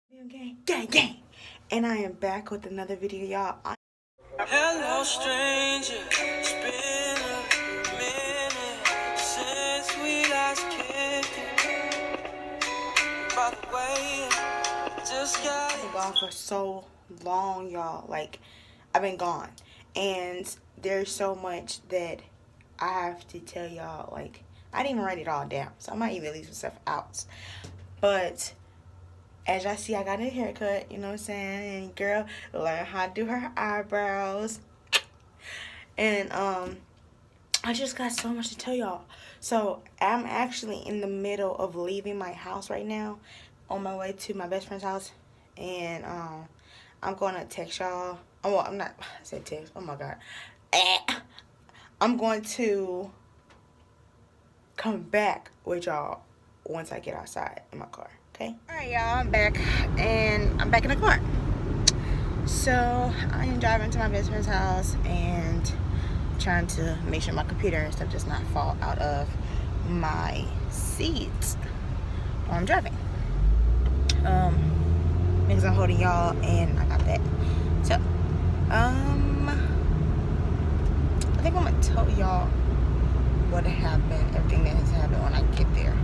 Gang. And I am back with another video, y'all. Hello, stranger. It's been a minute since we last kicked it. By the way, just got I've been gone for so long, y'all. Like, I've been gone. And there's so much that I have to tell y'all. Like, I didn't even write it all down. So I might even leave some stuff out. But as y'all see, I got a new haircut, you know what I'm saying? And girl, learn how to do her eyebrows. And I just got so much to tell y'all. So I'm actually in the middle of leaving my house right now, on my way to my best friend's house. And I'm gonna text y'all. Oh, well, I'm not. I said text. Oh my god. I'm going to come back with y'all once I get outside in my car. Okay. All right, y'all. I'm back, and I'm back in the car. So I am driving to my best friend's house and trying to make sure my computer and stuff does not fall out of my seat while I'm driving. Because I'm holding y'all and I got that. So, I think I'm gonna tell y'all what happened, everything that has happened when I get there.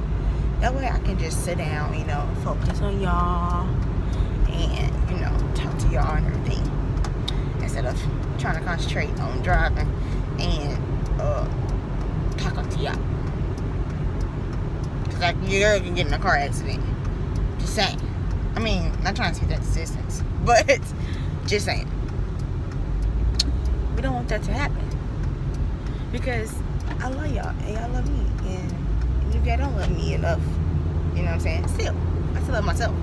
That way I can just sit down, you know, focus on y'all and, you know, talk to y'all and everything. Instead of trying to concentrate on driving and talking to y'all. Cause like your girl can get in a car accident. Just saying. I mean, not trying to speak that distance, but just saying. We don't want that to happen. Because I love y'all and y'all love me. And if y'all don't love me enough, you know what I'm saying? Still, I still love myself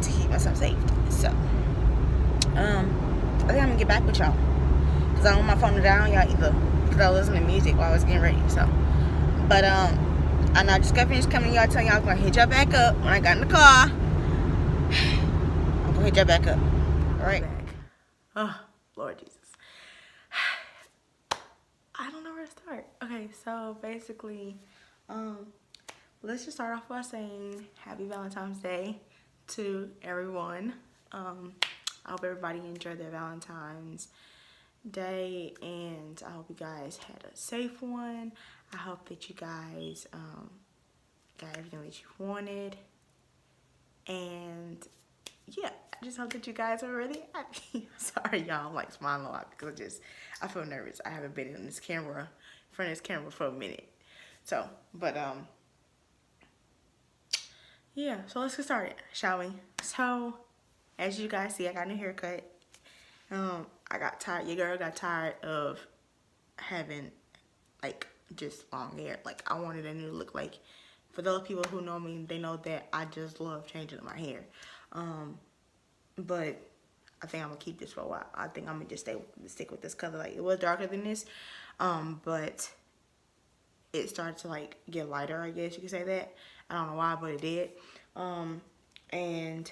to keep myself safe. So, I think I'm gonna get back with y'all. Cause I don't want my phone down, y'all either. Cause I was listening to music while I was getting ready. So, but I know I just got finished coming to y'all telling y'all I'm gonna hit y'all back up when I got in the car. I'm gonna hit y'all back up. Alright. Oh, Lord Jesus. I don't know where to start. Okay, so basically, let's just start off by saying Happy Valentine's Day to everyone. I hope everybody enjoyed their Valentine's Day, and I hope you guys had a safe one. I hope that you guys got everything that you wanted, and yeah, I just hope that you guys are really happy. Sorry, y'all, I'm like smiling a lot because I feel nervous. I haven't been in front of this camera for a minute. So, but yeah, so let's get started, shall we? So, as you guys see, I got a new haircut. I got tired. Your girl got tired of having like just long hair. Like, I wanted a new look. Like, for those people who know me, they know that I just love changing my hair. But I think I'm gonna keep this for a while. I think I'm gonna just stick with this color. Like, it was darker than this, but it started to like get lighter, I guess you could say that. I don't know why, but it did. And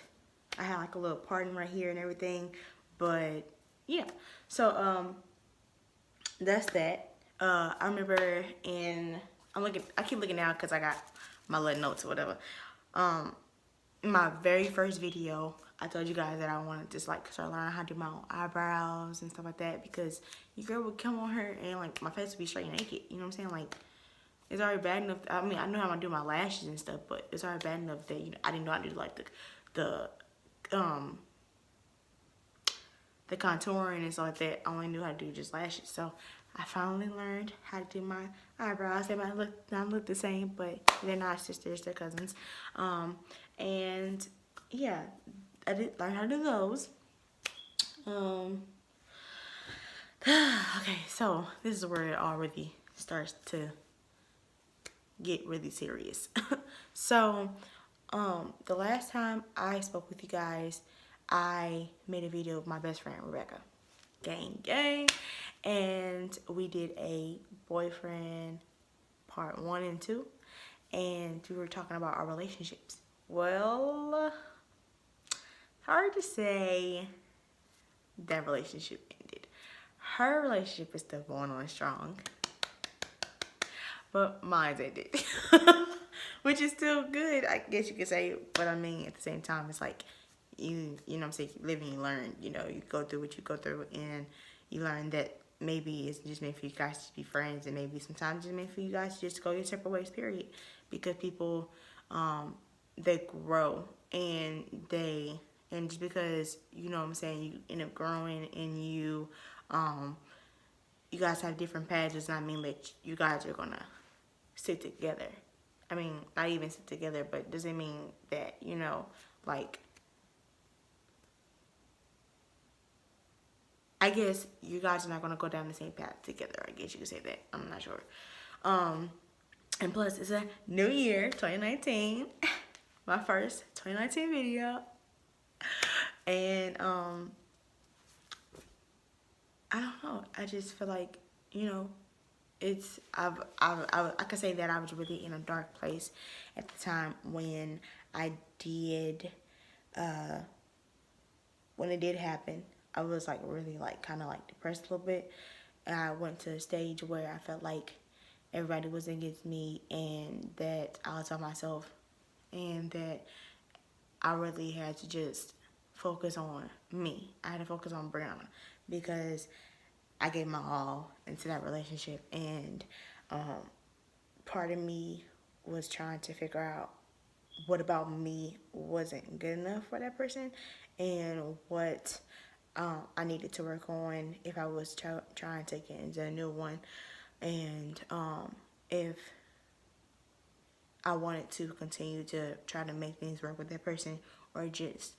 I had like a little parting right here and everything, but yeah. So that's that. I remember I keep looking now because I got my little notes or whatever. My very first video, I told you guys that I wanted to just like start learning how to do my own eyebrows and stuff like that, because your girl would come on her and like my face would be straight naked. You know what I'm saying? Like, it's already bad enough. I mean, I know how to do my lashes and stuff, but it's already bad enough that, you know, I didn't know how to do like the contouring and stuff like that. I only knew how to do just lashes. So I finally learned how to do my eyebrows. They might not look the same, but they're not sisters, they're cousins. And yeah, I did learn how to do those. Okay, so this is where it already starts to get really serious. So, the last time I spoke with you guys, I made a video with my best friend, Rebecca. Gang. And we did a boyfriend part 1 and 2. And we were talking about our relationships. Well, hard to say that relationship ended. Her relationship is still going on strong, but mine's ended. Which is still good, I guess you could say. But I mean, at the same time, it's like, you know what I'm saying, you live and you learn. You know, you go through what you go through, and you learn that maybe it's just meant for you guys to be friends, and maybe sometimes it's meant for you guys to just go your separate ways, period. Because people, they grow, and just because, you know what I'm saying, you end up growing, and you guys have different paths, does not mean that you guys are gonna stick together. I mean, not even sit together, but doesn't mean that, you know, like, I guess you guys are not gonna go down the same path together. I guess you could say that. I'm not sure. Um, and plus, it's a new year, 2019. My first 2019 video, and I don't know. I just feel like, you know, I could say that I was really in a dark place at the time when I did, when it did happen. I was like really like kind of like depressed a little bit. And I went to a stage where I felt like everybody was against me, and that I was by myself, and that I really had to just focus on me. I had to focus on Brianna, because I gave my all into that relationship, and part of me was trying to figure out what about me wasn't good enough for that person, and what I needed to work on if I was trying to get into a new one, and if I wanted to continue to try to make things work with that person, or just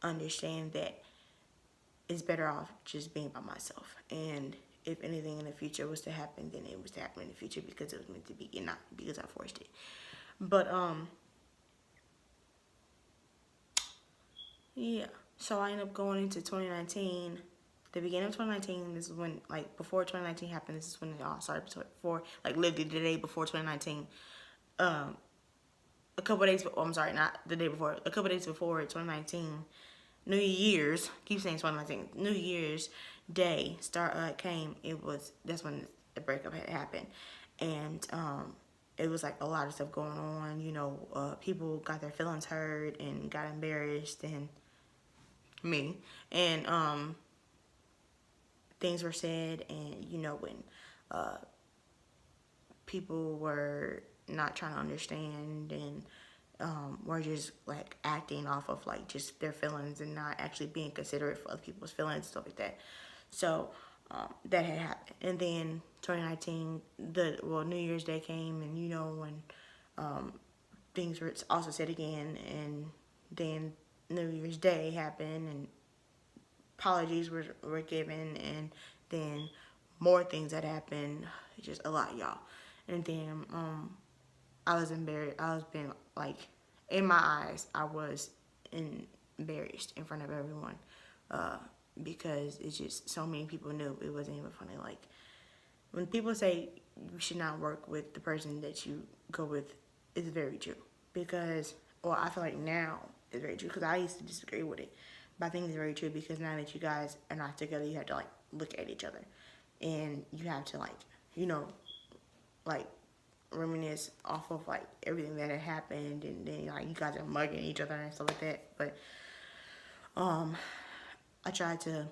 understand that it's better off just being by myself. And if anything in the future was to happen, then it was to happen in the future because it was meant to be, and not because I forced it. But yeah. So I ended up going into 2019. The beginning of 2019, this is when, like, before 2019 happened, this is when it all started. Before, like, literally the day before 2019. A couple days, I'm sorry, not the day before. A couple days before 2019, New Year's, keep saying 2019, New Year's Day came. That's when the breakup had happened. And it was like a lot of stuff going on. You know, people got their feelings hurt and got embarrassed, and me. And things were said, and, you know, when people were not trying to understand, and were just like acting off of like just their feelings, and not actually being considerate for other people's feelings and stuff like that. So that had happened. And then 2019, New Year's Day came, and, you know, when things were also said again, and then New Year's Day happened, and apologies were given, and then more things that happened. Just a lot, y'all. And then I was embarrassed. I was being like, in my eyes, I was embarrassed in front of everyone, because it's just so many people knew. It wasn't even funny. Like, when people say you should not work with the person that you go with, it's very true. Because, well, I feel like now it's very true, because I used to disagree with it. But I think it's very true, because now that you guys are not together, you have to, like, look at each other. And you have to, like, you know, like, reminisce off of, like, everything that had happened. And then, like, you guys are mugging each other and stuff like that. But I tried to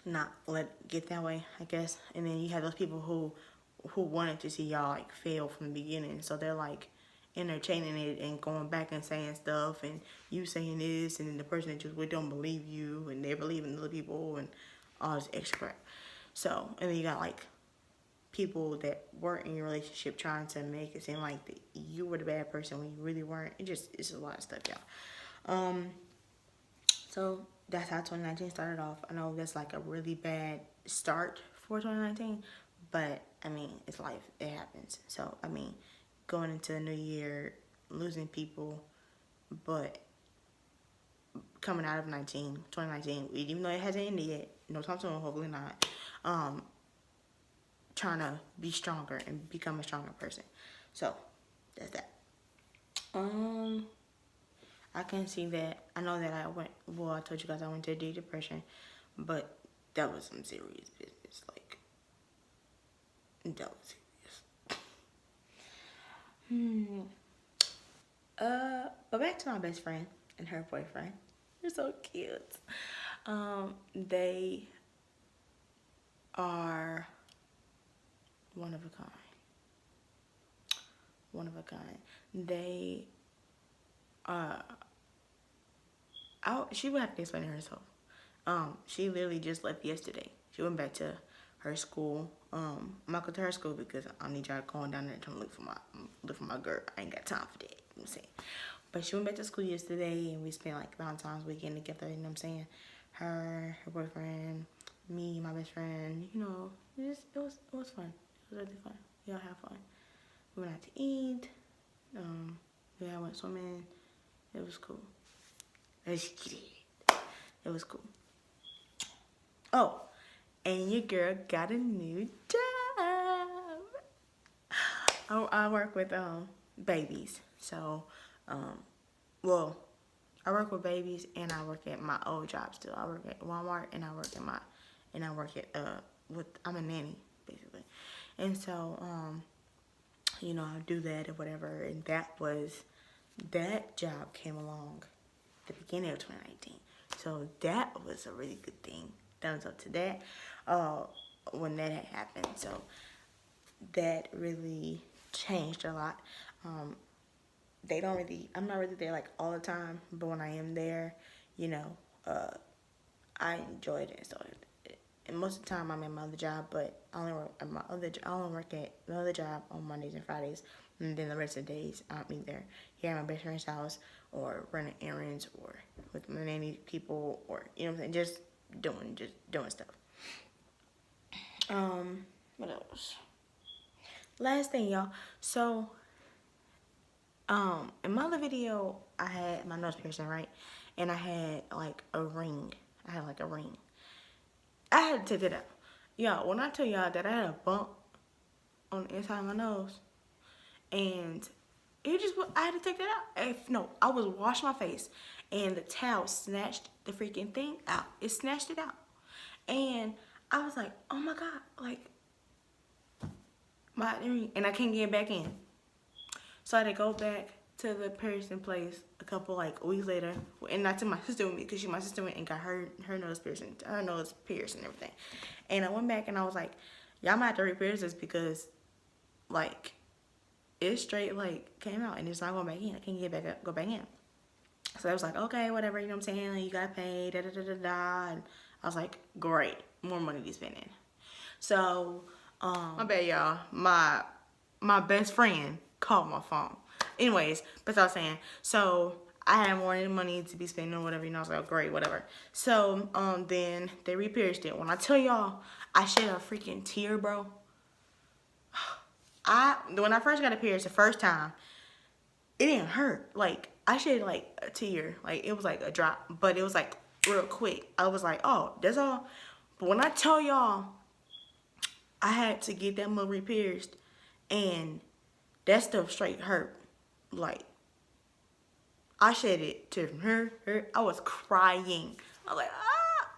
not let it get that way, I guess. And then you have those people who wanted to see y'all, like, fail from the beginning. So they're, like, entertaining it and going back and saying stuff, and you saying this, and then the person that just don't believe you, and they believe in other people, and all this extra crap. So, and then you got, like, people that weren't in your relationship trying to make it seem like you were the bad person when you really weren't. It's a lot of stuff, y'all. So that's how 2019 started off. I know that's like a really bad start for 2019, but I mean, it's life. It happens. So, I mean, going into a new year, losing people, but coming out of 2019, even though it hasn't ended yet, no time soon, hopefully not, trying to be stronger and become a stronger person. So, that's that. I can see that. I know that I told you guys I went to a deep depression, but that was some serious business. Like, that was serious. But back to my best friend and her boyfriend. They're so cute. They are one of a kind. One of a kind. They she would have to explain it herself. She literally just left yesterday. She went back to her school. I'm not going to her school because I need y'all going down there to look for my girl. I ain't got time for that. You know what I'm saying? But she went back to school yesterday and we spent like Valentine's weekend together, you know what I'm saying? Her boyfriend, me, my best friend, you know, it was fun. It was really fun. We all had fun. We went out to eat. I went swimming. It was cool. It was cool. Oh, and your girl got a new job. I work with babies. So, well, I work with babies and I work at my old job still. I work at Walmart and I work I'm a nanny basically. And so, you know, I do that or whatever. And that job came along the beginning of 2019. So that was a really good thing. Thumbs up to that. When that had happened. So that really changed a lot. I'm not really there like all the time, but when I am there, you know, I enjoyed it. So and most of the time I'm at my other job, but I only work at the other job on Mondays and Fridays, and then the rest of the days I'm either here at my best friend's house or running errands or with my nanny people or, you know what I'm saying, just doing stuff. What else? Last thing, y'all. So, in my other video, I had my nose piercing, right? And I had like a ring. I had to take it out. Y'all, when I tell y'all that I had a bump on the inside of my nose, and I had to take that out. I was washing my face, and the towel snatched the freaking thing out. It snatched it out. And I was like, oh my God, like, my ring, and I can't get back in. So I had to go back to the piercing place a couple like weeks later, and not to my sister with me, because my sister went and got her nose pierced and everything. And I went back and I was like, y'all might have to re-pierce this because like it straight like came out and it's not going back in. I can't go back in. So I was like, okay, whatever, you know what I'm saying? Like, you gotta pay, da da da da da. And I was like, great, more money to be spending. So, my bad, y'all. My best friend called my phone. Anyways, but I was saying, so I had more money to be spending or whatever, you know. I was like, oh, great, whatever. So, then they re-pierced it. When I tell y'all, I shed a freaking tear, bro. When I first got it pierced the first time, it didn't hurt. Like, I shed like a tear. Like, it was like a drop, but it was like real quick. I was like, oh, that's all. But when I tell y'all, I had to get that mother re-pierced, and that stuff straight hurt. Like, I shed it to her. I was crying. I was like, ah!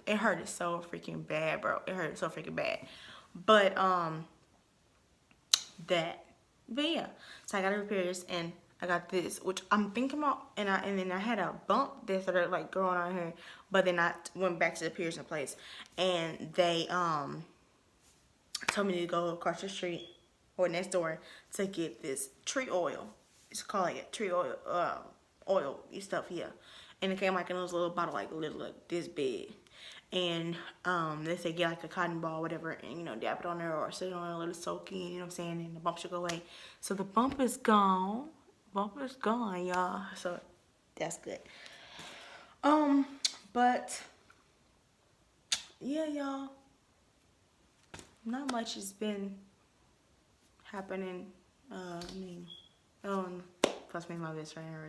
It hurted so freaking bad, bro. It hurted so freaking bad. But yeah. So I got it repaired, and I got this, which I'm thinking about, and then I had a bump that started like growing on here, but then I went back to the piercing place, and they told me to go across the street or next door to get this tree oil. It's called like tree oil, oil stuff here, and it came like in those little bottle, like this big. And they say get like a cotton ball, whatever, and you know, dab it on there or sit on it, let it soak in, you know what I'm saying, and the bump should go away. So the bump is gone. Bump is gone, y'all. So that's good. But yeah, y'all, not much has been happening. Plus me and my best friend are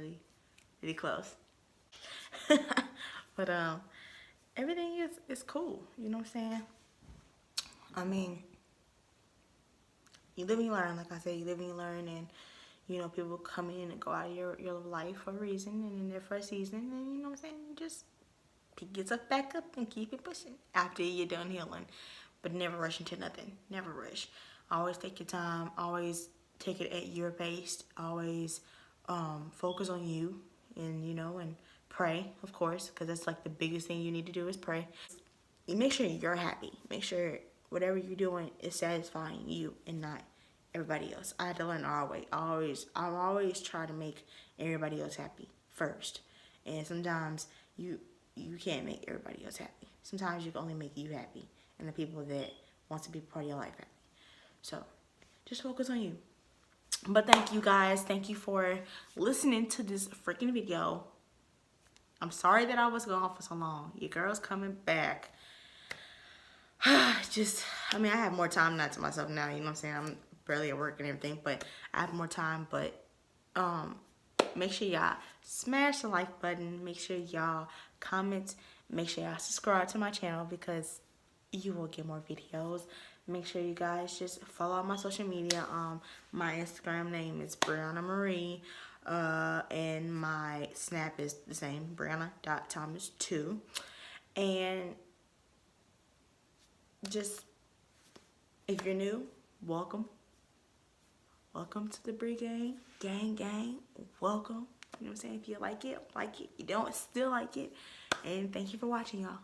really close. But everything is cool, you know what I'm saying? I mean, you live and you learn, like I said, you live and you learn, and you know, people come in and go out of your life for a reason, and in there for a season, and you know what I'm saying, you just pick yourself back up and keep it pushing after you're done healing. But never rush into nothing. Never rush. Always take your time. Always take it at your pace. Always focus on you, and you know, and pray, of course, because that's like the biggest thing you need to do is pray. You make sure you're happy. Make sure whatever you're doing is satisfying you and not everybody else. I had to learn the hard way. I always try to make everybody else happy first. And sometimes you can't make everybody else happy. Sometimes you can only make you happy and the people that wants to be part of your life happy. So just focus on you. But thank you guys. Thank you for listening to this freaking video. I'm sorry that I was gone for so long. Your girl's coming back. I have more time not to myself now, you know what I'm saying? I'm barely at work and everything, but I have more time. But make sure y'all smash the like button. Make sure y'all comment. Make sure y'all subscribe to my channel because you will get more videos. Make sure you guys just follow my social media. My Instagram name is Brianna Marie. And my Snap is the same, Brianna.Thomas2. And just, if you're new, welcome. Welcome to the Brie Gang. Gang. Welcome. You know what I'm saying? If you like it, like it. You don't, still like it. And thank you for watching, y'all.